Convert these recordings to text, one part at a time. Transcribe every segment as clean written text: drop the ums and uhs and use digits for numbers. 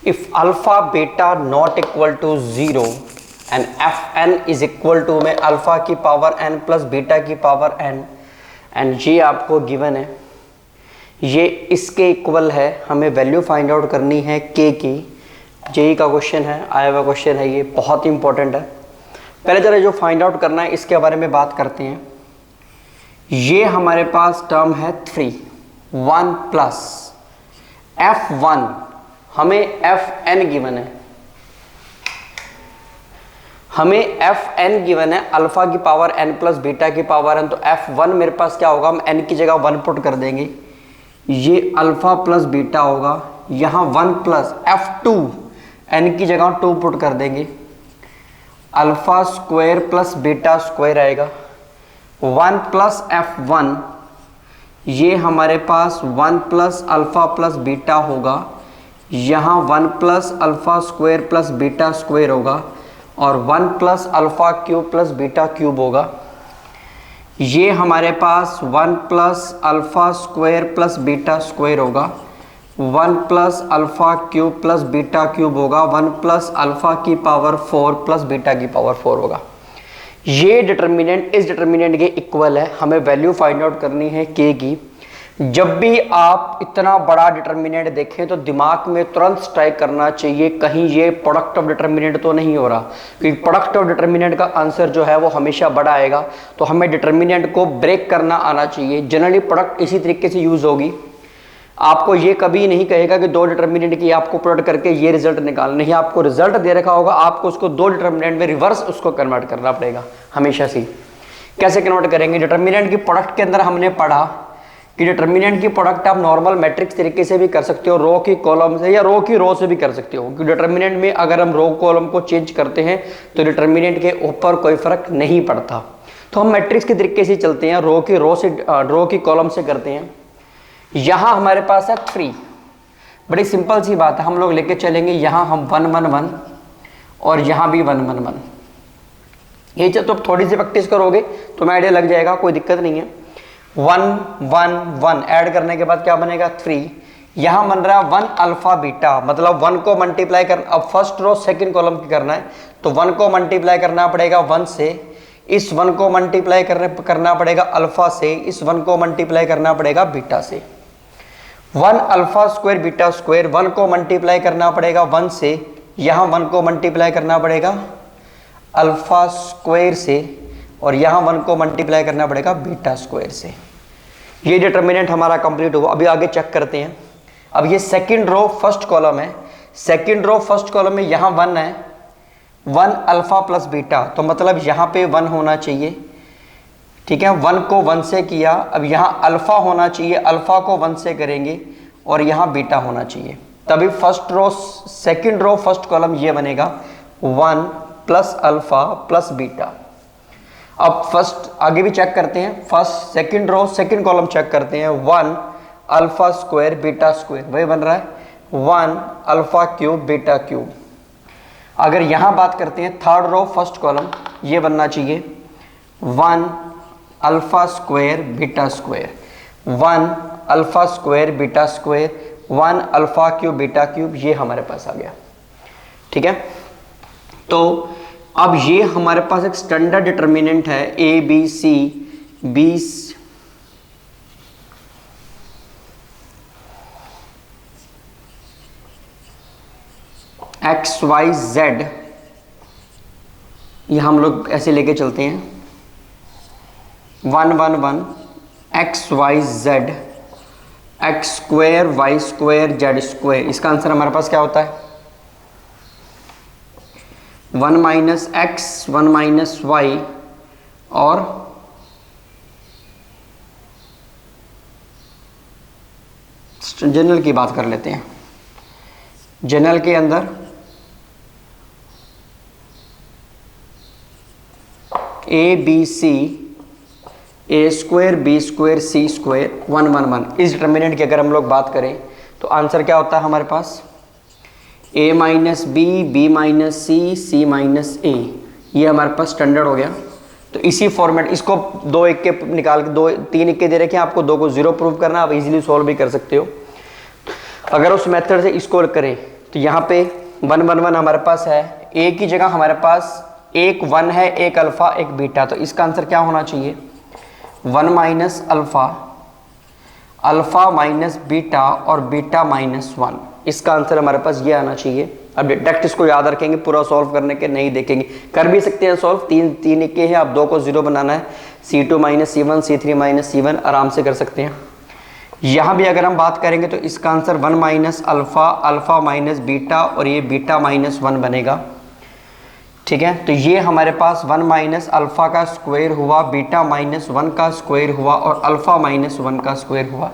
If alpha beta not equal to 0 and F N is equal to में alpha की power n plus beta की power n, and ये आपको given है, ये इसके इक्वल है। हमें वैल्यू फाइंड आउट करनी है k की। जेई का क्वेश्चन है, आया हुआ क्वेश्चन है, ये बहुत इंपॉर्टेंट है। पहले जरा जो फाइंड आउट करना है इसके बारे में बात करते हैं। ये हमारे पास टर्म है 3 1 प्लस f1, हमें fn गिवन है, हमें fn गिवन है अल्फा की पावर n प्लस बीटा की पावर n। तो f1 मेरे पास क्या होगा, हम n की जगह 1 पुट कर देंगे, ये अल्फा प्लस बीटा होगा। यहाँ 1 प्लस f2 n की जगह 2 पुट कर देंगे, alpha square plus beta square आएगा। 1 प्लस f1, ये हमारे पास 1 प्लस अल्फा प्लस बीटा होगा, यहाँ 1 plus alpha square plus beta square होगा, और 1 plus alpha cube plus beta cube होगा। ये हमारे पास 1 plus alpha square plus beta square होगा, 1 plus alpha cube plus beta cube होगा, 1 प्लस अल्फा की पावर 4 प्लस बीटा की पावर 4 होगा। ये डिटर्मिनेंट इस डिटर्मिनेंट के इक्वल है। हमें वैल्यू फाइंड आउट करनी है k की। जब भी आप इतना बड़ा डिटर्मिनेंट देखें तो दिमाग में तुरंत स्ट्राइक करना चाहिए कहीं ये प्रोडक्ट ऑफ डिटर्मिनेंट तो नहीं हो रहा, क्योंकि प्रोडक्ट ऑफ डिटर्मिनेंट का आंसर जो है वो हमेशा बड़ा आएगा। तो हमें डिटर्मिनेंट को ब्रेक करना आना चाहिए। जनरली प्रोडक्ट इसी तरीके से यूज होगी। आपको ये कभी नहीं कहेगा कि 2 डिटर्मिनेंट की आपको प्रोडक्ट करके ये रिजल्ट निकालना, नहीं, आपको रिजल्ट दे रखा होगा, आपको उसको 2 डिटर्मिनेंट में रिवर्स उसको कन्वर्ट करना पड़ेगा हमेशा से। कैसे कन्वर्ट करेंगे? डिटर्मिनेंट की प्रोडक्ट के अंदर हमने पढ़ा कि डिटर्मिनेंट की प्रोडक्ट आप नॉर्मल मैट्रिक्स तरीके से भी कर सकते हो, रो की कॉलम से या रो की रो से भी कर सकते हो। क्योंकि डिटर्मिनेंट में अगर हम रो कॉलम को चेंज करते हैं तो डिटर्मिनेंट के ऊपर कोई फर्क नहीं पड़ता। तो हम मैट्रिक्स के तरीके से चलते हैं, रो की कॉलम से करते हैं। यहाँ हमारे पास है 3, बड़ी सिंपल सी बात है, हम लोग लेके चलेंगे। यहाँ हम 1 1 1 और यहाँ भी 1 1 1। ये जब तो थोड़ी सी प्रैक्टिस करोगे तो मैं आइडिया लग जाएगा, कोई दिक्कत नहीं है। 1 1 1 ऐड करने के बाद क्या बनेगा 3। यहाँ बन रहा है 1 अल्फा बीटा, मतलब 1 को मल्टीप्लाई कर, अब फर्स्ट रो सेकंड कॉलम की करना है तो 1 को मल्टीप्लाई करना पड़ेगा 1 से, इस 1 को मल्टीप्लाई करना पड़ेगा अल्फा से, इस 1 को मल्टीप्लाई करना पड़ेगा बीटा से। 1 अल्फा स्क्वायर बीटा स्क्वायर, 1 को मल्टीप्लाई करना पड़ेगा 1 से, यहाँ 1 को मल्टीप्लाई करना पड़ेगा अल्फा स्क्वायर से, और यहाँ 1 को मल्टीप्लाई करना पड़ेगा बीटा स्क्वायर से। ये डिटर्मिनेंट हमारा कंप्लीट हुआ। अभी आगे चेक करते हैं। अब ये सेकंड रो फर्स्ट कॉलम है, सेकंड रो फर्स्ट कॉलम में यहाँ 1 है, 1 अल्फा प्लस बीटा, तो मतलब यहाँ पे 1 होना चाहिए, ठीक है। 1 को 1 से किया, अब यहाँ अल्फा होना चाहिए, अल्फा को 1 से करेंगे और यहाँ बीटा होना चाहिए, तभी first row second row first column ये बनेगा 1 प्लस अल्फा प्लस बीटा। अब फर्स्ट आगे भी चेक करते हैं, first second row second column check करते हैं। 1 अल्फा स्क्वायर बीटा स्क्वायर, वही बन रहा है 1 अल्फा क्यूब बीटा क्यूब। अगर यहाँ बात करते हैं थर्ड रो फर्स्ट कॉलम, ये बनना चाहिए 1 alpha square beta square, 1 alpha square beta square, 1 alpha cube beta cube, ये हमारे पास आ गया, ठीक है। तो अब ये हमारे पास एक स्टैंडर्ड डिटर्मिनेंट है A B C B X Y Z, ये हम लोग ऐसे लेके चलते हैं 1 1 1 X Y Z, X square Y square Z square. इसका आंसर हमारे पास क्या होता है 1 माइनस एक्स 1 माइनस वाई, और जनरल की बात कर लेते हैं। जनरल के अंदर A B C, A square B square C square 1 1 1। इस डिटर्मिनेंट की अगर हम लोग बात करें तो आंसर क्या होता है हमारे पास a minus B, B minus C, C minus A. ये हमारे पास स्टैंडर्ड हो गया। तो इसी फॉर्मेट, इसको 2 इक्के निकाल के 2 3 इक्के दे रखे हैं, आपको 2 को 0 प्रूव करना, आप इजीली सॉल्व भी कर सकते हो। अगर उस मेथड से इसको करें तो यहाँ पे 1 1 1 हमारे पास है, ए की जगह हमारे पास एक 1 है, एक अल्फा एक बीटा, तो इसका आंसर क्या होना चाहिए 1 minus alpha, alpha minus beta और बीटा माइनस 1। इसका आंसर हमारे पास ये आना चाहिए। अब डायरेक्ट इसको याद रखेंगे, पूरा सॉल्व करने के नहीं देखेंगे, कर भी सकते हैं सॉल्व, तीन के हैं, आप 2 को 0 बनाना है, C2 minus C1 C3 minus C1 आराम से कर सकते हैं। यहाँ भी अगर हम बात करेंगे तो इसका answer 1 minus alpha, alpha minus beta और ये बीटा माइनस 1 बनेगा। ठीक है, तो ये हमारे पास 1 माइनस अल्फा का स्क्वायर हुआ, बीटा माइनस 1 का स्क्वायर हुआ और अल्फा माइनस 1 का स्क्वायर हुआ।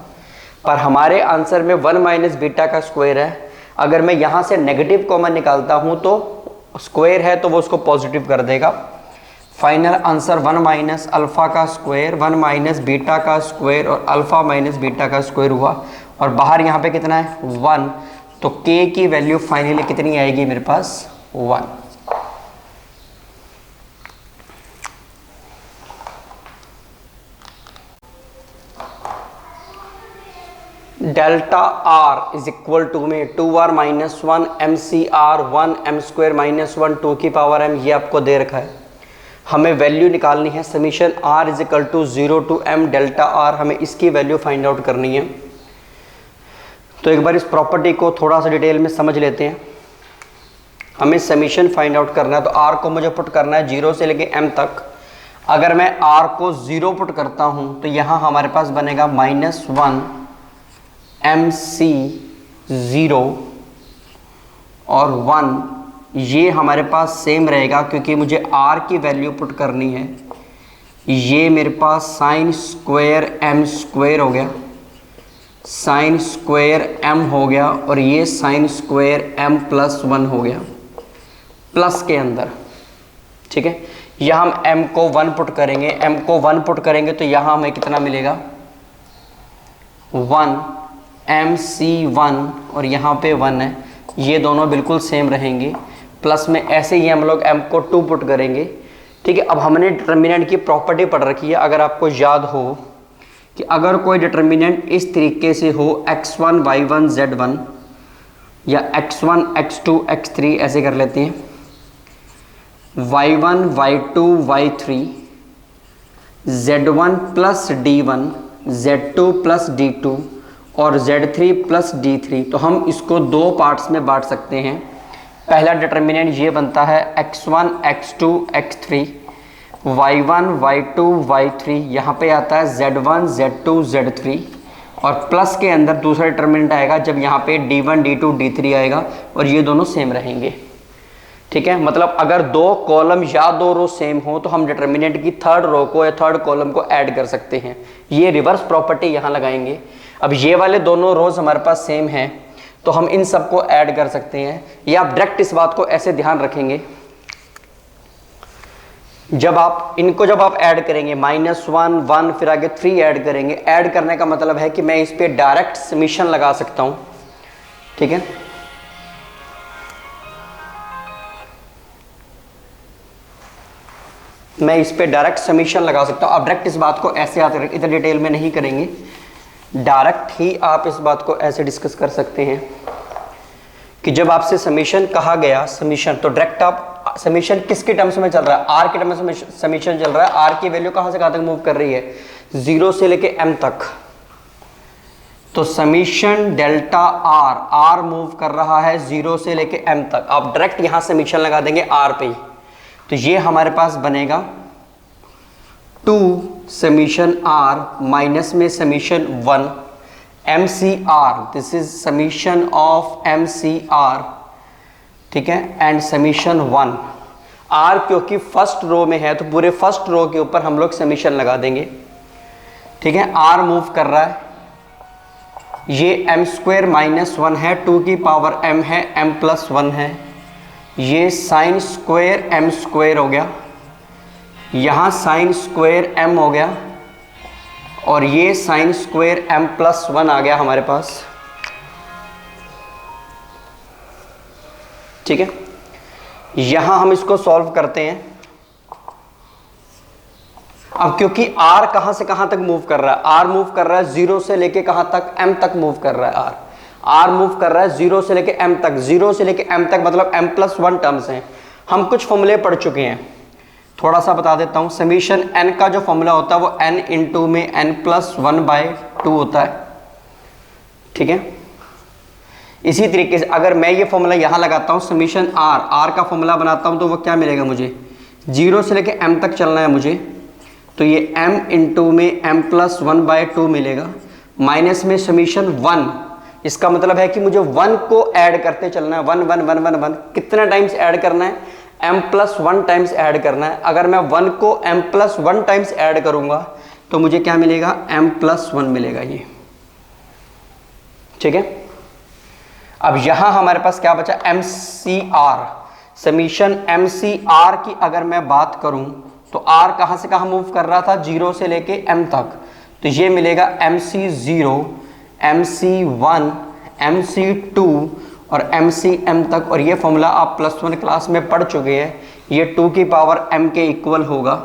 पर हमारे आंसर में 1 माइनस बीटा का स्क्वायर है, अगर मैं यहाँ से नेगेटिव कॉमन निकालता हूँ तो स्क्वायर है तो वो उसको पॉजिटिव कर देगा। फाइनल आंसर 1 माइनस अल्फा का स्क्वायर, 1 माइनस बीटा का स्क्वायर और अल्फा माइनस बीटा का स्क्वायर हुआ, और बाहर यहाँ पे कितना है 1, तो k की वैल्यू फाइनली कितनी आएगी मेरे पास 1। Delta R is equal to में 2r minus 1 mcr 1 m square minus 1 2 की पावर m, ये आपको दे रखा है। हमें वैल्यू निकालनी है summation r is equal to 0 to m delta r, हमें इसकी वैल्यू फाइंड आउट करनी है। तो एक बार इस प्रॉपर्टी को थोड़ा सा डिटेल में समझ लेते हैं। हमें समीशन फाइंड आउट करना है, तो r को मुझे पुट करना है 0 से लेके m तक। अगर मैं r को 0 पुट करता हूँ तो यहाँ हमारे पास बनेगा माइनस 1 MC0 और 1, ये हमारे पास सेम रहेगा क्योंकि मुझे r की वैल्यू पुट करनी है। ये मेरे पास साइन स्क्वायर m स्क्वायर हो गया, साइन स्क्वायर m हो गया, और ये साइन स्क्वायर m प्लस 1 हो गया प्लस के अंदर। ठीक है, यहाँ हम m को 1 पुट करेंगे, m को 1 पुट करेंगे तो यहाँ हमें कितना मिलेगा 1 MC1 और यहाँ पे 1 है, ये दोनों बिल्कुल सेम रहेंगे। प्लस में ऐसे ही हम लोग m को 2 पुट करेंगे। ठीक है, अब हमने डिटर्मिनेंट की प्रॉपर्टी पढ़ रखी है। अगर आपको याद हो कि अगर कोई डिटर्मिनेंट इस तरीके से हो x1 y1 z1 या x1 x2 x3, ऐसे कर लेते हैं, y1 y2 y3 z1 plus d1 z2 plus d2 और z3 प्लस d3, तो हम इसको 2 पार्ट्स में बांट सकते हैं। पहला डिटर्मिनेंट ये बनता है x1 x2 x3 y1 y2 y3, यहाँ पे आता है z1 z2 z3, और प्लस के अंदर दूसरा डिटर्मिनेंट आएगा जब यहाँ पे d1 d2 d3 आएगा, और ये दोनों सेम रहेंगे। ठीक है, मतलब अगर 2 कॉलम या 2 रो सेम हो तो हम डिटर्मिनेंट की 3rd रो को या 3rd कॉलम को ऐड कर सकते हैं। ये रिवर्स प्रॉपर्टी यहाँ लगाएंगे। अब ये वाले दोनों रोज हमारे पास सेम हैं तो हम इन सबको ऐड कर सकते हैं, या आप डायरेक्ट इस बात को ऐसे ध्यान रखेंगे, जब आप ऐड करेंगे -1 1 फिर आगे 3 ऐड करेंगे, ऐड करने का मतलब है कि मैं इस पे डायरेक्ट समीशन लगा सकता हूं। ठीक है, मैं इस पे डायरेक्ट समीशन लगा सकता हूं। आप डायरेक्ट इस बात को ऐसे इतना डिटेल में नहीं करेंगे, डायरेक्ट ही आप इस बात को ऐसे डिस्कस कर सकते हैं कि जब आपसे समीशन कहा गया, समीशन, तो डायरेक्ट आप समीशन किसके टर्म्स में चल रहा है, आर के टर्म्स में समीशन चल रहा है। आर की वैल्यू कहां से कहां तक मूव कर रही है 0 से लेके m तक, तो समीशन डेल्टा आर मूव कर रहा है 0 से लेके m तक। आप डायरेक्ट यहां समीशन लगा देंगे r पे ही, तो ये हमारे पास बनेगा 2 समीशन r माइनस में summation 1 mcr, this is summation of mcr। ठीक है, एंड समीशन 1 r क्योंकि फर्स्ट रो में है तो पूरे फर्स्ट रो के ऊपर हम लोग समीशन लगा देंगे। ठीक है, r मूव कर रहा है, ये m स्क्वायर माइनस 1 है, 2 की पावर m है, m प्लस 1 है, ये साइन स्क्वायर m स्क्वायर हो गया, यहाँ साइन स्क्वायर m हो गया, और ये साइन स्क्वायर m प्लस 1 आ गया हमारे पास। ठीक है, यहां हम इसको सॉल्व करते हैं। अब क्योंकि r कहां से कहां तक मूव कर रहा है, r मूव कर रहा है 0 से लेके कहां तक m तक मूव कर रहा है। आर मूव कर रहा है 0 से लेके m तक, 0 से लेके m तक मतलब m+1 टर्म्स हैं। हम कुछ फॉर्मूले पढ़ चुके हैं, थोड़ा सा बता देता हूँ। समीशन n का जो फॉर्मूला होता है वो n इंटू में n+1/2 होता है, ठीक है। इसी तरीके से अगर मैं ये फॉर्मूला यहाँ लगाता हूँ, समीशन r का फॉर्मूला बनाता हूँ, तो वो क्या मिलेगा मुझे, 0 से लेके m तक चलना है मुझे, तो ये m इंटू में m+1/2 मिलेगा, माइनस में समीशन 1, इसका मतलब है कि मुझे 1 को ऐड करते चलना है, 1 1 1 1 1 कितना टाइम्स ऐड करना है, m+1 टाइम्स ऐड करना है। अगर मैं 1 को m+1 टाइम्स ऐड करूंगा तो मुझे क्या मिलेगा, m+1 मिलेगा ये, ठीक है। अब यहां हमारे पास क्या बचा, MCR, समीशन MCR की अगर मैं बात करूं तो R कहां से कहां मूव कर रहा था, 0 से लेके m तक, तो ये मिलेगा MC0, MC1, MC2 और MCM तक। और ये फॉर्मूला आप +1 क्लास में पढ़ चुके हैं, ये 2 की पावर m के इक्वल होगा।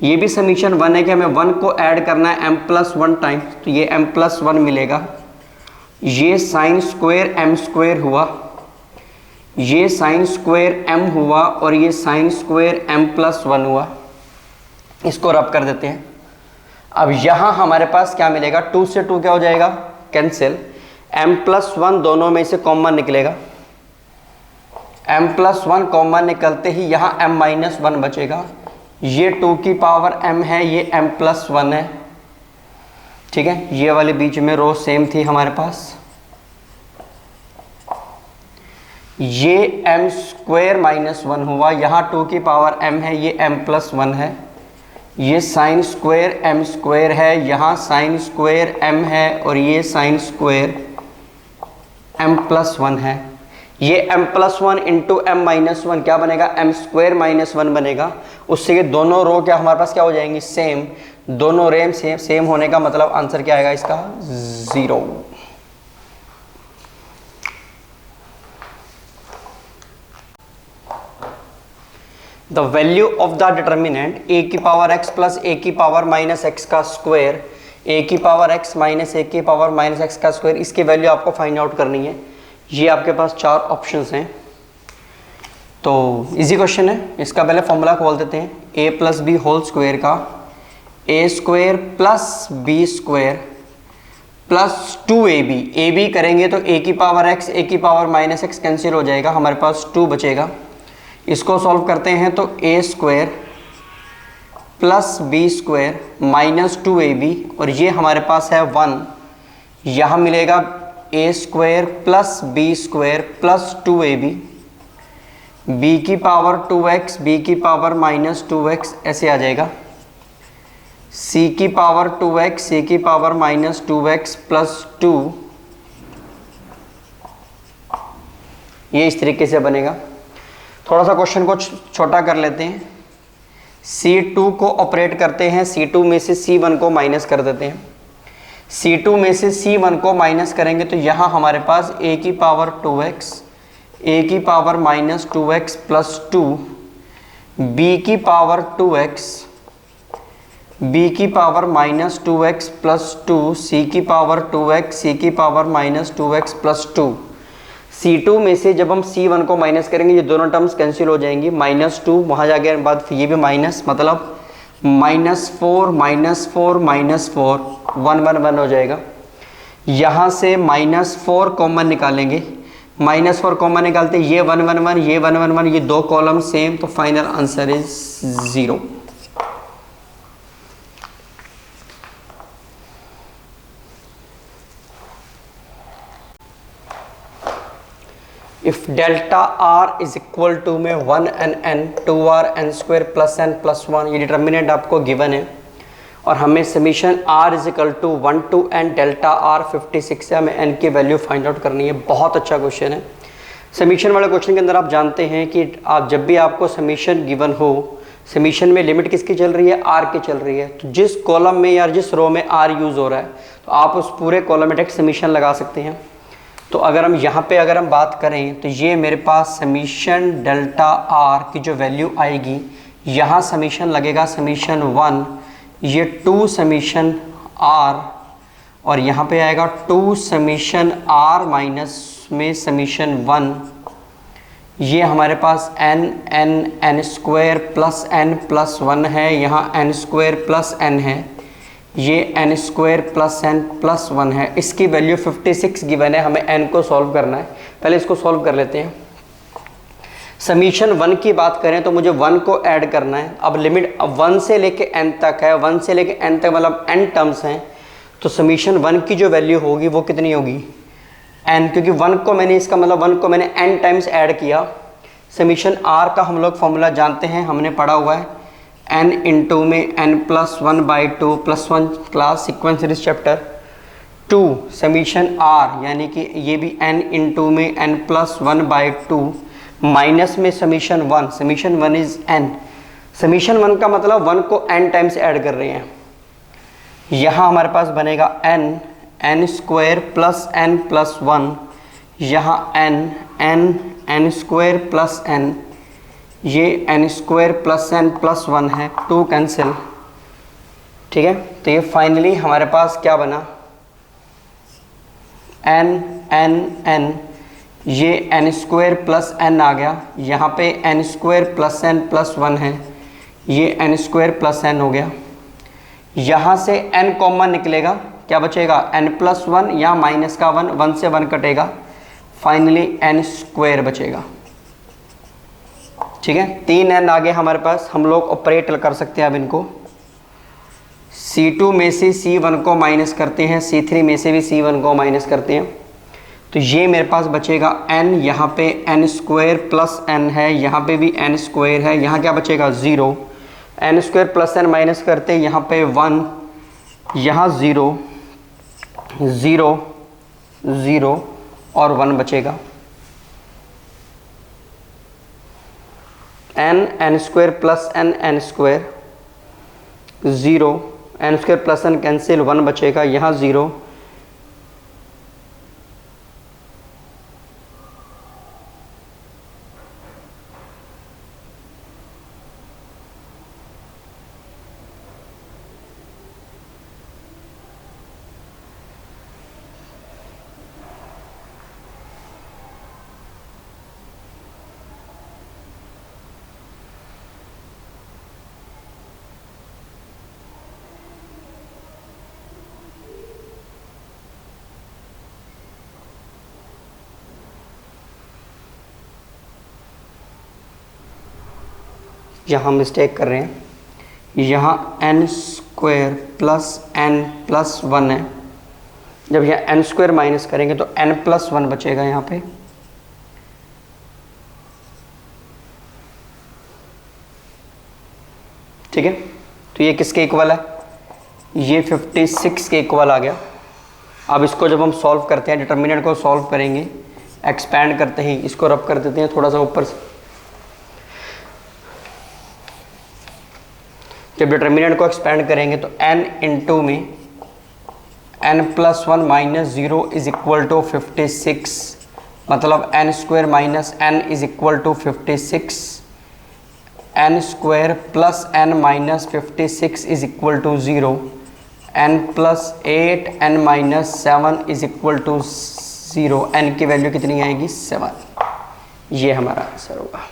ये भी समीशन 1 है कि हमें 1 को ऐड करना है m+1 टाइम्स, तो ये m+1 मिलेगा। ये साइन स्क्वायर m स्क्वायर हुआ, ये साइन स्क्वायर m हुआ और ये साइन स्क्वायर m+1 हुआ। इसको रब कर देते हैं। अब यहां हमारे पास क्या मिलेगा, 2 से 2 क्या हो जाएगा, कैंसिल, m+1 दोनों में से कॉमन निकलेगा, m+1 कॉमन निकलते ही यहां m-1 बचेगा। ये 2 की पावर m है, ये m+1 है, ठीक है। ये वाले बीच में रो सेम थी हमारे पास, ये m² -1 हुआ, यहाँ 2 की पावर m है, ये m+1 है, ये साइन स्क्वायर m स्क्वायर है, यहाँ साइन स्क्वायर m है और ये साइन स्क्वायर m+1 है। ये m+1 इंटू m-1 क्या बनेगा, m² -1 बनेगा। उससे ये दोनों रो क्या हमारे पास क्या हो जाएंगी, सेम, दोनों रेम सेम होने का मतलब आंसर क्या आएगा इसका, 0। The value of the determinant a की पावर x प्लस a की पावर माइनस x का स्क्वायर, a की पावर x माइनस a की पावर माइनस x का स्क्वायर, इसकी वैल्यू आपको फाइंड आउट करनी है। ये आपके पास 4 ऑप्शंस हैं, तो इजी क्वेश्चन है। इसका पहले फॉर्मूला खोल देते हैं, a plus B whole square का a square plus b square plus 2ab, ab करेंगे तो a की पावर x a की पावर माइनस x कैंसिल हो जाएगा, हमारे पास 2 बचेगा। इसको सॉल्व करते हैं तो a square plus b square minus 2ab और ये हमारे पास है 1, यहाँ मिलेगा a square plus b square plus 2ab, b की पावर 2x, b की पावर माइनस 2x ऐसे आ जाएगा, c की पावर 2x, c की पावर माइनस 2x प्लस 2, ये इस तरीके से बनेगा। थोड़ा सा क्वेश्चन को छोटा कर लेते हैं, C2 को ऑपरेट करते हैं, C2 में से C1 को माइनस कर देते हैं। C2 में से C1 को माइनस करेंगे तो यहाँ हमारे पास a की पावर 2x, a की power minus 2x plus 2, b की पावर 2x, b की power minus 2x plus 2, c की पावर 2x, c की power minus 2x plus 2। C2 में से जब हम C1 को माइनस करेंगे ये दोनों टर्म्स कैंसिल हो जाएंगी, -2 वहाँ जाके बाद ये भी माइनस, मतलब -4 -4 -4 1 1 1 हो जाएगा। यहाँ से -4 कॉमन निकालेंगे, -4 कॉमन निकालते ये 1 1 1, ये 1 1 1, ये 2 कॉलम सेम, तो final answer is 0। If delta r is equal to में 1 n n 2r n square plus n plus 1, ये डिटर्मिनेंट आपको गिवन है और हमें summation r is equal to 1 to n delta r 56 है, हमें n की वैल्यू फाइंड आउट करनी है। बहुत अच्छा क्वेश्चन है। समीशन वाले क्वेश्चन के अंदर आप जानते हैं कि आप जब भी आपको समीशन गिवन हो, समीशन में लिमिट किसकी चल रही है, r की चल रही है, तो जिस कॉलम में या जिस रो में r यूज़ हो रहा है तो आप उस पूरे कॉलम में डायरेक्ट समीशन लगा सकते हैं। तो अगर हम यहाँ पे अगर हम बात करें तो ये मेरे पास समीशन डेल्टा r की जो वैल्यू आएगी, यहाँ समीशन लगेगा समीशन 1, ये 2 समीशन r और यहाँ पे आएगा 2 समीशन r माइनस में समीशन 1, ये हमारे पास n square plus n plus 1 है, यहाँ n स्क्वायर प्लस n है, ये n square plus n plus 1 है। इसकी वैल्यू 56 गिवन है, हमें n को सॉल्व करना है। पहले इसको सॉल्व कर लेते हैं। समीशन 1 की बात करें तो मुझे 1 को ऐड करना है। अब लिमिट 1 से लेके n तक है, 1 से लेके n तक मतलब n टर्म्स हैं, तो समीशन 1 की जो वैल्यू होगी वो कितनी होगी n, क्योंकि 1 को मैंने इसका मतलब 1 को मैंने n टाइम्स ऐड किया। समीशन r का हम लोग फॉर्मूला जानते हैं, हमने पढ़ा हुआ है n इंटू में n plus 1/2 plus 1 class sequence series chapter 2 summation r, यानी कि ये भी n इंटू में n प्लस 1/2 माइनस में summation 1, summation 1 is n, summation 1 का मतलब 1 को n टाइम्स ऐड कर रहे हैं। यहाँ हमारे पास बनेगा n square plus n plus 1, यहाँ n स्क्वायर प्लस n, ये n square plus n plus 1 है, 2 कैंसिल। ठीक है, तो ये फाइनली हमारे पास क्या बना n, ये n स्क्वायर प्लस n आ गया, यहाँ पे n square plus n plus 1 है, ये n स्क्वायर प्लस n हो गया। यहाँ से n कॉमन निकलेगा, क्या बचेगा n प्लस 1 या माइनस का 1, 1 से 1 कटेगा, फाइनली n स्क्वायर बचेगा। ठीक है, 3n आगे हमारे पास, हम लोग ऑपरेट कर सकते हैं अब इनको। C2 में से C1 को माइनस करते हैं, C3 में से भी C1 को माइनस करते हैं, तो ये मेरे पास बचेगा n, यहाँ पे n स्क्वायर प्लस n है, यहाँ पे भी n स्क्वायर है, यहाँ क्या बचेगा 0, n square plus n minus करते हैं, यहाँ पे 1, यहाँ 0 0 0 और 1 बचेगा। n square plus n square 0, n square plus n cancel, 1 बचेगा, यहाँ 0, यहाँ मिस्टेक कर रहे हैं, यहाँ n square plus n plus 1 है, जब यहाँ n स्क्वायर माइनस करेंगे तो n प्लस 1 बचेगा यहाँ पे। ठीक है, तो ये किसके इक्वल है, ये 56 के इक्वल आ गया। अब इसको जब हम सॉल्व करते हैं, डिटर्मिनेंट को सॉल्व करेंगे, एक्सपैंड करते हैं, इसको रब कर देते हैं थोड़ा सा ऊपर से। जब डिटर्मिनेंट को एक्सपैंड करेंगे तो n इंटू में n plus 1 minus 0 is equal to 56, मतलब n square minus n is equal to 56, n square plus n minus 56 is equal to 0, n plus 8 n minus 7 is equal to 0, n की value कितनी आएगी 7, ये हमारा answer होगा।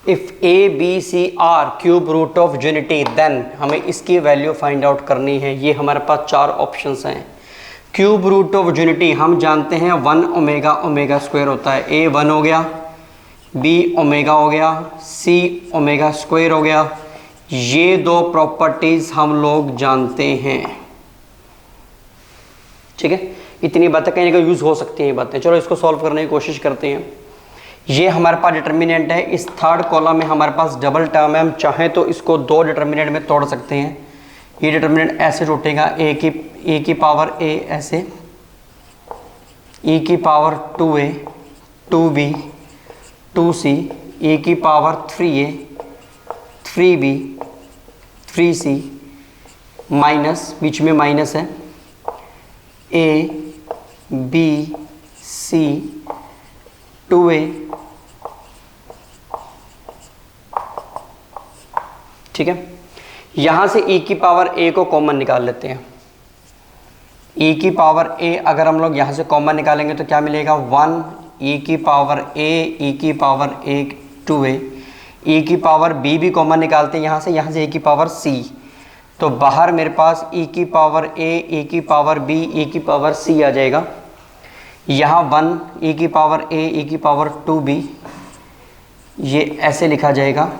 If A B C are cube root of unity, then हमें इसकी value find out करनी है। ये हमारे पास 4 ऑप्शंस हैं। क्यूब रूट ऑफ यूनिटी हम जानते हैं 1 ओमेगा ओमेगा स्क्वायर होता है, ए 1 हो गया, बी ओमेगा हो गया, सी ओमेगा स्क्वायर हो गया। ये 2 प्रॉपर्टीज़ हम लोग जानते हैं। ठीक है, इतनी बातें कहीं ना कहीं यूज़ हो सकती हैं बातें। चलो इसको सॉल्व करने की कोशिश करते हैं। ये हमारे पास डिटर्मिनेंट है, इस थर्ड कॉलम में हमारे पास डबल टर्म है, हम चाहें तो इसको 2 डिटर्मिनेंट में तोड़ सकते हैं। ये डिटर्मिनेंट ऐसे टूटेगा, ए की पावर a ऐसे, e की power 2a 2b 2c, e की power 3a 3b 3c, minus, बीच में माइनस है, a b c 2a। ठीक है, यहां से e की पावर a को कॉमन निकाल लेते हैं। e की पावर a अगर हम लोग यहां से कॉमन निकालेंगे तो क्या मिलेगा, 1 e की पावर a, e की पावर a 2a, e की पावर b भी कॉमन निकालते हैं यहाँ से e की पावर c, तो बाहर मेरे पास e की पावर a, e की पावर b, e की पावर c आ जाएगा। यहाँ 1 e की पावर a, e की पावर 2b, ये ऐसे लिखा जाएगा।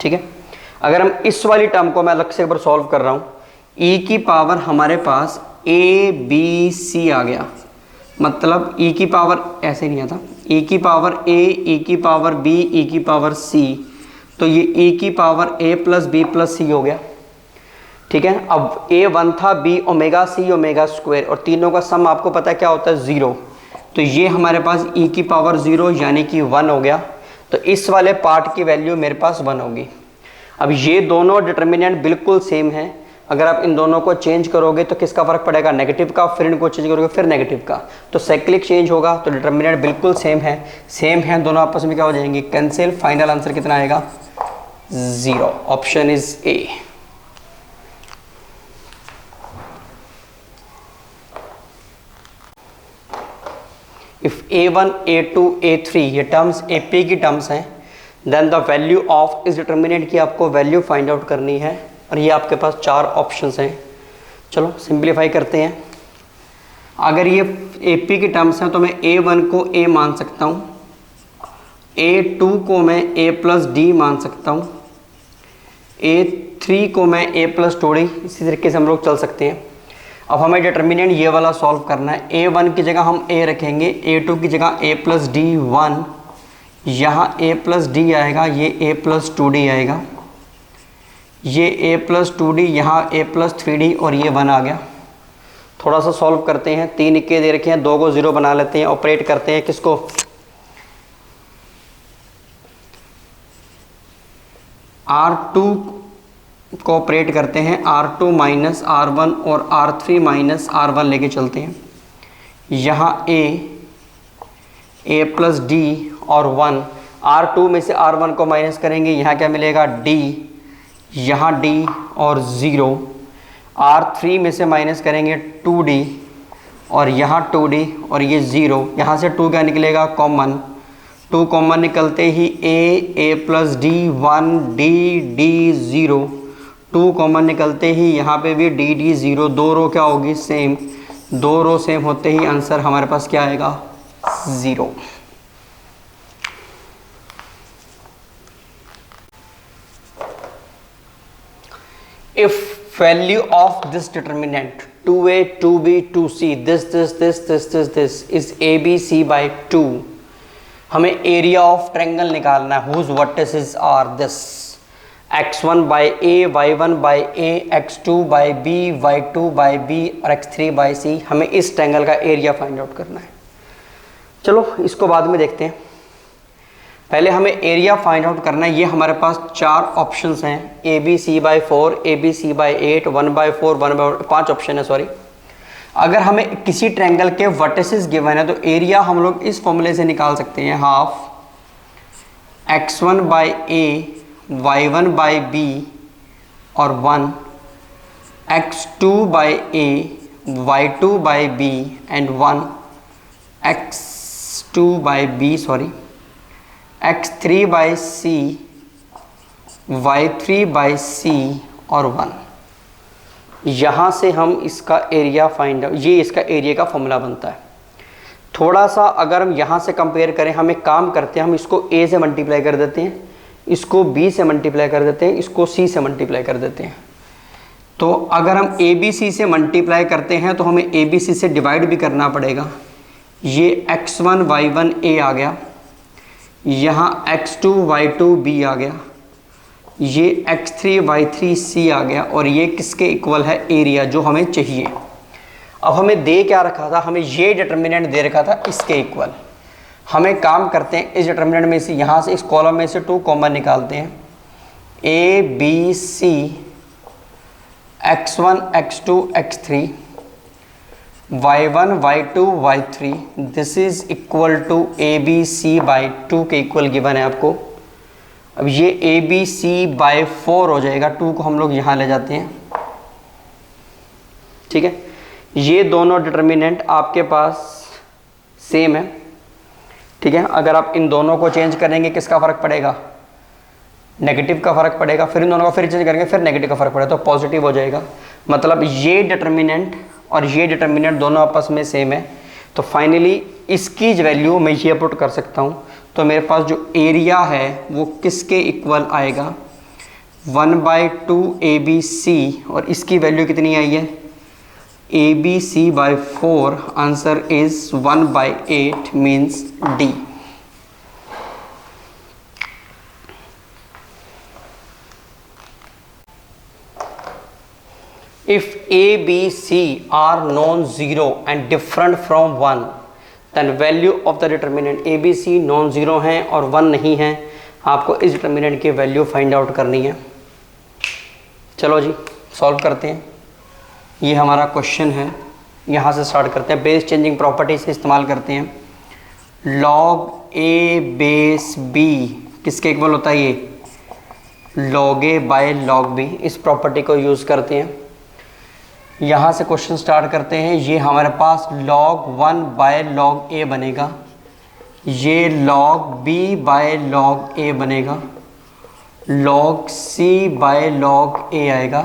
ठीक है, अगर हम इस वाली टर्म को मैं अलग से एक बार सॉल्व कर रहा हूं, e की पावर हमारे पास a b c आ गया, मतलब e की पावर ऐसे नहीं आता, e की पावर a, e की पावर b, e की पावर c, तो ये e की power a plus b plus c हो गया। ठीक है, अब a1 था, b omega c omega square, और तीनों का सम आपको पता है क्या होता है, 0, तो ये हमारे पास e की पावर 0 यानी कि 1 हो गया। तो इस वाले पार्ट की वैल्यू मेरे पास 1 होगी। अब ये दोनों डिटर्मिनेंट बिल्कुल सेम है, अगर आप इन दोनों को चेंज करोगे तो किसका फर्क पड़ेगा, नेगेटिव का, फिर इनको चेंज करोगे फिर नेगेटिव का, तो साइक्लिक चेंज होगा, तो डिटर्मिनेंट बिल्कुल सेम है, दोनों आपस में क्या हो जाएंगे, कैंसिल। फाइनल आंसर कितना आएगा, 0। Option is a. If a1, a2, a3 ये टर्म्स AP की टर्म्स हैं, देन द वैल्यू ऑफ इस डिटर्मिनेंट की आपको वैल्यू फाइंड आउट करनी है, और ये आपके पास 4 ऑप्शंस हैं। चलो सिंप्लीफाई करते हैं। अगर ये AP की टर्म्स हैं तो मैं a1 को a मान सकता हूँ, a2 को मैं a प्लस d मान सकता हूँ, a3 को मैं a प्लस 2d, इसी तरीके से हम लोग चल सकते हैं। अब हमें डिटर्मिनेंट ये वाला सॉल्व करना है। a1 की जगह हम a रखेंगे, a2 की जगह a प्लस डी 1, यहाँ a प्लस डी आएगा, ये a प्लस 2d आएगा, ये a प्लस 2d, यहाँ a प्लस 3d, और ये 1 आ गया। थोड़ा सा सॉल्व करते हैं, 3 इक्के दे रखे हैं, 2 को 0 बना लेते हैं, ऑपरेट करते हैं किसको, R2 को ऑपरेट करते हैं, R2 माइनस R1 और R3 माइनस R1 लेके चलते हैं। यहाँ a प्लस डी और 1, R2 में से R1 को माइनस करेंगे, यहाँ क्या मिलेगा, d, यहाँ d और 0, R3 में से माइनस करेंगे 2d और यहाँ 2d और ये 0, यहाँ से 2 क्या निकलेगा, कॉमन, 2 कॉमन निकलते ही a plus D 1, d 0, 2 common निकलते ही यहाँ पे भी डी 0, 2 रो क्या होगी, सेम, 2 रो सेम होते ही आंसर हमारे पास क्या आएगा, 0। If value of this determinant 2a, 2b, 2c, this is abc by 2, हमें एरिया ऑफ ट्रायंगल निकालना है, whose vertices are this, x1 by a, y1 by a, x2 by b, y2 by b और x3 by c, हमें इस triangle का area find out करना है। चलो इसको बाद में देखते हैं, पहले हमें एरिया फाइंड आउट करना है। ये हमारे पास 4 ऑप्शंस हैं, A B C by 4, A B C by 8, 1/4, 5 option है सॉरी। अगर हमें किसी ट्रायंगल के वर्टिसेस गिवन है तो एरिया हम लोग इस फॉर्मूले से निकाल सकते हैं, half x1 by A, y1 by B और 1, x2 by A, y2 by B and 1, x2 by B sorry, x3 by C, y3 by C और 1। यहाँ से हम इसका एरिया फाइंड आउट, ये इसका एरिया का फॉर्मूला बनता है। थोड़ा सा अगर हम यहाँ से कंपेयर करें, हम एक काम करते हैं, हम इसको a से मल्टीप्लाई कर देते हैं, इसको b से मल्टीप्लाई कर देते हैं, इसको c से मल्टीप्लाई कर देते हैं। तो अगर हम a b c से मल्टीप्लाई करते हैं तो हमें a b c से डिवाइड भी करना पड़ेगा। ये x1 y1 a आ गया, यहाँ x2 y2 b आ गया, ये x3 y3 c आ गया, और ये किसके इक्वल है, एरिया जो हमें चाहिए। अब हमें दे क्या रखा था, हमें ये डिटर्मिनेंट दे रखा था इसके इक्वल। हमें काम करते हैं, इस डिटर्मिनेंट में से यहाँ से इस कॉलम में से 2 कॉमन निकालते हैं, a b c x1 x2 x3 y1 y2 y3 this is equal to A B C by 2 के इक्वल गिवन है आपको। अब ये ए बी सी बाई 4 हो जाएगा, 2 को हम लोग यहाँ ले जाते हैं, ठीक है। ये दोनों डिटर्मिनेंट आपके पास सेम है, ठीक है। अगर आप इन दोनों को चेंज करेंगे किसका फर्क पड़ेगा, नेगेटिव का फर्क पड़ेगा, फिर इन दोनों को फिर चेंज करेंगे फिर नेगेटिव का फर्क पड़ेगा तो पॉजिटिव हो जाएगा। मतलब ये डिटर्मिनेंट और ये डिटर्मिनेंट दोनों आपस में सेम है, तो फाइनली इसकी वैल्यू मैं ये पुट कर सकता हूँ। तो मेरे पास जो एरिया है वो किसके इक्वल आएगा, 1/2 ABC, और इसकी वैल्यू कितनी आई है, ABC/4। Answer is 1/8 means D. If A, B, C are non-zero and different from 1, then value of the determinant A, B, C non-zero हैं और 1 नहीं है, आपको इस determinant की वैल्यू फाइंड आउट करनी है। चलो जी सॉल्व करते हैं। ये हमारा क्वेश्चन है, यहाँ से स्टार्ट करते हैं। बेस चेंजिंग प्रॉपर्टी से इस्तेमाल करते हैं। log A बेस B किसके इक्वल होता है, ये log A by log B, इस प्रॉपर्टी को यूज़ करते हैं। यहाँ से क्वेश्चन स्टार्ट करते हैं। ये हमारे पास log 1 बाय log A बनेगा, ये log B by log A बनेगा, log C by log A आएगा,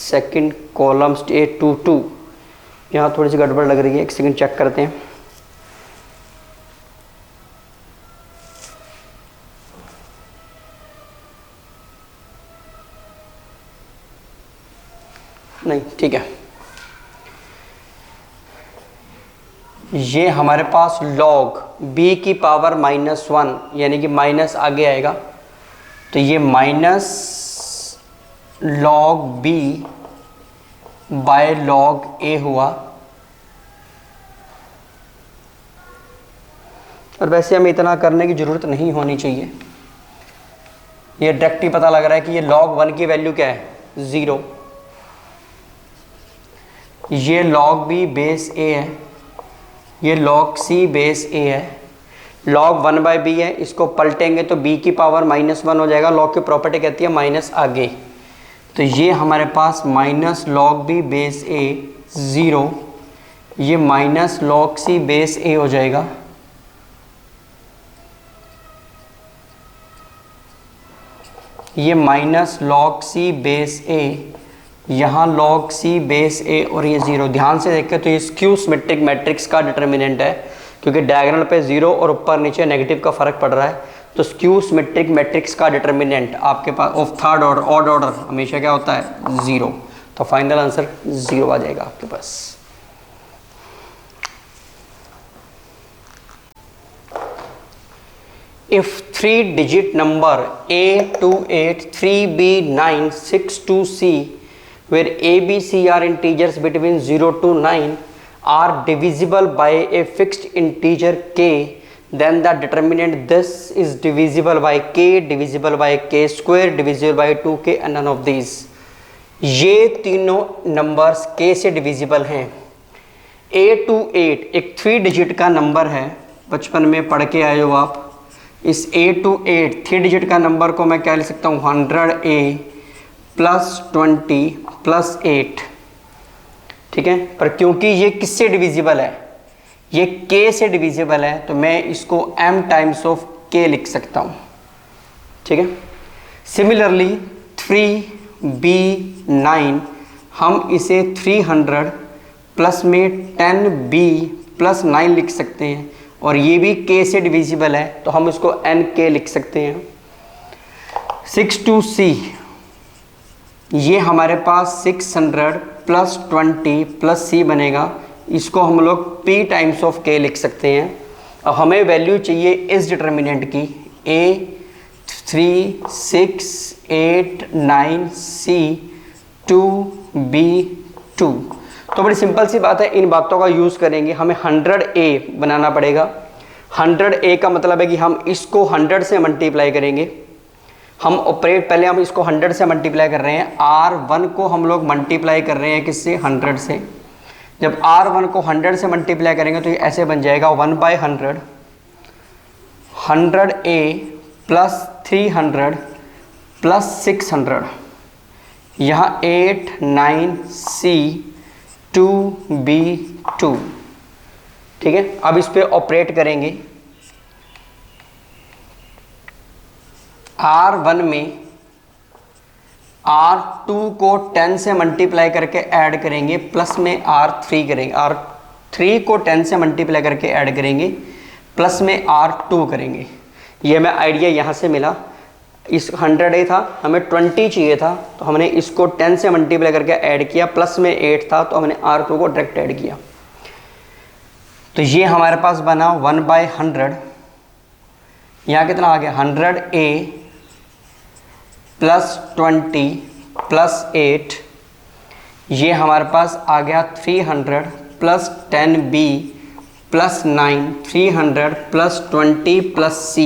सेकंड कॉलम स्टेट 2 यहाँ थोड़ी सी गड़बड़ लग रही है, एक सेकंड चेक करते हैं। नहीं ठीक है, ये हमारे पास log b की पावर -1 यानी कि माइनस आगे आएगा, तो ये minus log b by log a हुआ। और वैसे हमें इतना करने की ज़रूरत नहीं होनी चाहिए, ये डायरेक्ट ही पता लग रहा है कि ये log 1 की वैल्यू क्या है, 0। ये log b बेस a है, ये log c बेस a है, log 1/b है, इसको पलटेंगे तो b की पावर -1 हो जाएगा। log की प्रॉपर्टी कहती है माइनस आगे, तो ये हमारे पास minus log b base a 0, ये minus log c base a हो जाएगा, ये minus log c base a, यहाँ log c बेस a और ये 0। ध्यान से देखें तो ये स्क्यू सिमेट्रिक मैट्रिक्स का डिटर्मिनेंट है, क्योंकि डायगोनल पे 0 और ऊपर नीचे नेगेटिव का फर्क पड़ रहा है, तो स्क्यू सिमेट्रिक मैट्रिक्स का डिटर्मिनेंट आपके पास of third order odd order हमेशा क्या होता है, 0। तो फाइनल आंसर 0 आ जाएगा आपके पास। If 3-digit number A28 3B9 62C where A, B, C are integers between 0 to 9 are divisible by a fixed integer k, then the determinant this is divisible by k, divisible by k square, divisible by 2k and none of these। ये तीनों numbers k से divisible हैं। A28 एक 3 digit का number है, बचपन में पढ़ के आए हो आप। इस A28 3 डिजिट का नंबर को मैं क्या लिख सकता हूँ, 100A प्लस 20 प्लस 8, ठीक है। पर क्योंकि ये किससे डिविजिबल है, ये k से डिविजिबल है, तो मैं इसको m टाइम्स ऑफ k लिख सकता हूँ, ठीक है। सिमिलरली 3B9 हम इसे 300 प्लस में 10B प्लस 9 लिख सकते हैं, और ये भी k से डिविजिबल है, तो हम इसको nk लिख सकते हैं। 62C ये हमारे पास 600 प्लस 20 प्लस c बनेगा, इसको हम लोग p टाइम्स ऑफ k लिख सकते हैं। अब हमें वैल्यू चाहिए इस डिटर्मिनेंट की, a 3 6 8 9 c 2 b 2। तो बड़ी सिंपल सी बात है, इन बातों का यूज़ करेंगे। हमें 100A बनाना पड़ेगा। 100A का मतलब है कि हम इसको 100 से मल्टीप्लाई करेंगे। हम ऑपरेट, पहले हम इसको 100 से मल्टीप्लाई कर रहे हैं। R1 को हम लोग मल्टीप्लाई कर रहे हैं किससे? 100 से। जब R1 को 100 से मल्टीप्लाई करेंगे तो ये ऐसे बन जाएगा 1/100, 100A प्लस 300 प्लस 600, यहाँ 8 9C 2B2। ठीक है, अब इस पे ऑपरेट करेंगे। R1 में R2 को 10 से मल्टीप्लाई करके ऐड करेंगे, प्लस में R3 करेंगे। R3 को 10 से मल्टीप्लाई करके ऐड करेंगे, प्लस में R2 करेंगे। ये हमें आइडिया यहाँ से मिला। इस 100A था, हमें 20 चाहिए था, तो हमने इसको 10 से मल्टीप्लाई करके ऐड किया, प्लस में 8 था तो हमने R2 को डायरेक्ट ऐड किया। तो ये हमारे पास बना 1/100। यहाँ कितना आ गया? 100A प्लस 20 प्लस 8, ये हमारे पास आ गया 300 plus 10B plus 9, 300 plus 20 plus C।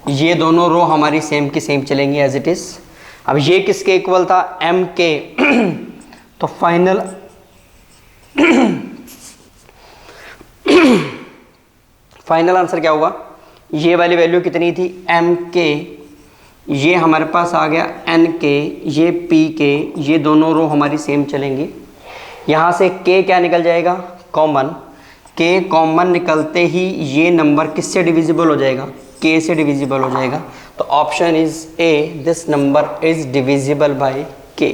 ये दोनों रो हमारी सेम की सेम चलेंगी एज इट इज़। अब ये किसके इक्वल था? M के। तो फाइनल आंसर क्या हुआ? ये वाली वैल्यू कितनी थी? M के। ये हमारे पास आ गया N के, ये P के, ये दोनों रो हमारी सेम चलेंगी। यहाँ से K क्या निकल जाएगा? कॉमन। K कॉमन निकलते ही ये नंबर किससे डिविजिबल हो जाएगा? K से डिविजिबल हो जाएगा। तो option is A, this number is divisible by K।